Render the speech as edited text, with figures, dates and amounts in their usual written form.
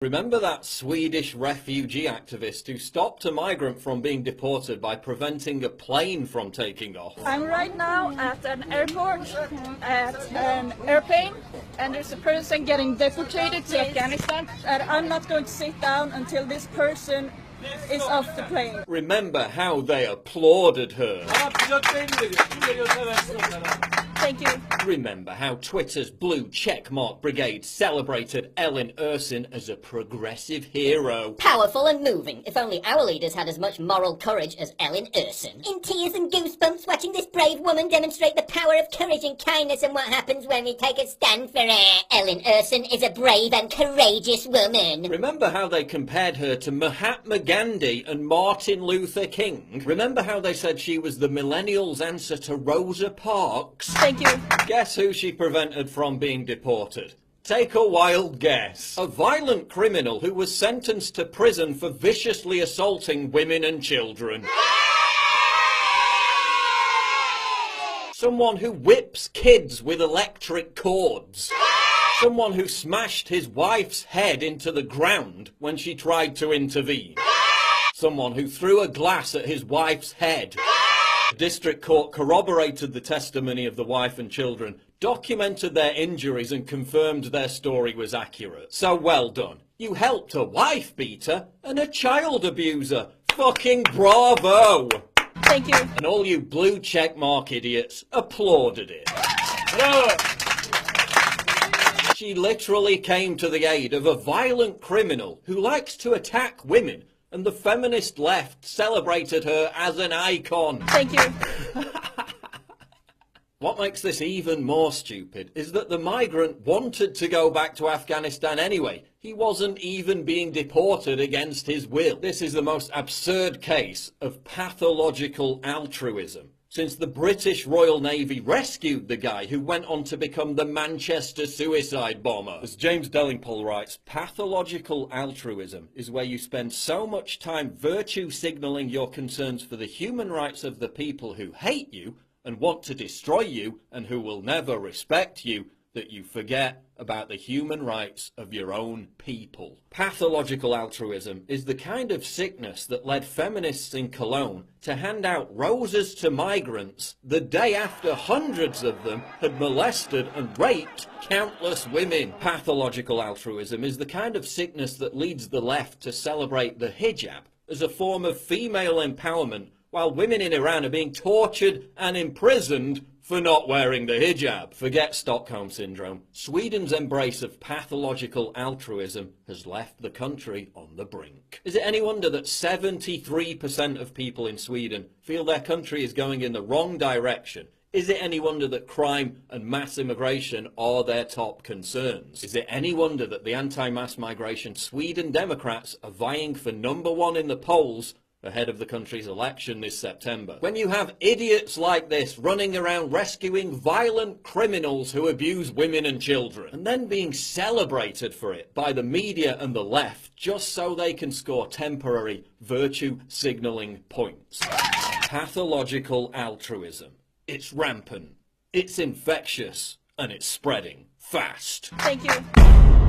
Remember that Swedish refugee activist who stopped a migrant from being deported by preventing a plane from taking off? I'm right now at an airport, at an airplane, and there's a person getting deported to Afghanistan, and I'm not going to sit down until this person is off the plane. Remember how they applauded her? Thank you. Remember how Twitter's blue checkmark brigade celebrated Ellen Ersin as a progressive hero? Powerful and moving. If only our leaders had as much moral courage as Ellen Ersin. In tears and goosebumps watching this brave woman demonstrate the power of courage and kindness and what happens when we take a stand for her. Ellen Ersin is a brave and courageous woman. Remember how they compared her to Mahatma Gandhi and Martin Luther King? Remember how they said she was the millennials' answer to Rosa Parks? Thank you. Guess who she prevented from being deported? Take a wild guess. A violent criminal who was sentenced to prison for viciously assaulting women and children. Someone who whips kids with electric cords. Someone who smashed his wife's head into the ground when she tried to intervene. Someone who threw a glass at his wife's head. The district court corroborated the testimony of the wife and children, documented their injuries and confirmed their story was accurate. So well done. You helped a wife beater and a child abuser. Fucking bravo! Thank you. And all you blue checkmark idiots applauded it. She literally came to the aid of a violent criminal who likes to attack women, and the feminist left celebrated her as an icon. Thank you. What makes this even more stupid is that the migrant wanted to go back to Afghanistan anyway. He wasn't even being deported against his will. This is the most absurd case of pathological altruism, since the British Royal Navy rescued the guy who went on to become the Manchester suicide bomber. As James Delingpole writes, pathological altruism is where you spend so much time virtue signalling your concerns for the human rights of the people who hate you and want to destroy you and who will never respect you, that you forget about the human rights of your own people. Pathological altruism is the kind of sickness that led feminists in Cologne to hand out roses to migrants the day after hundreds of them had molested and raped countless women. Pathological altruism is the kind of sickness that leads the left to celebrate the hijab as a form of female empowerment, while women in Iran are being tortured and imprisoned for not wearing the hijab. Forget Stockholm Syndrome. Sweden's embrace of pathological altruism has left the country on the brink. Is it any wonder that 73% of people in Sweden feel their country is going in the wrong direction? Is it any wonder that crime and mass immigration are their top concerns? Is it any wonder that the anti-mass migration Sweden Democrats are vying for #1 in the polls ahead of the country's election this September? When you have idiots like this running around rescuing violent criminals who abuse women and children, and then being celebrated for it by the media and the left just so they can score temporary virtue signalling points. Pathological altruism. It's rampant, it's infectious, and it's spreading fast. Thank you.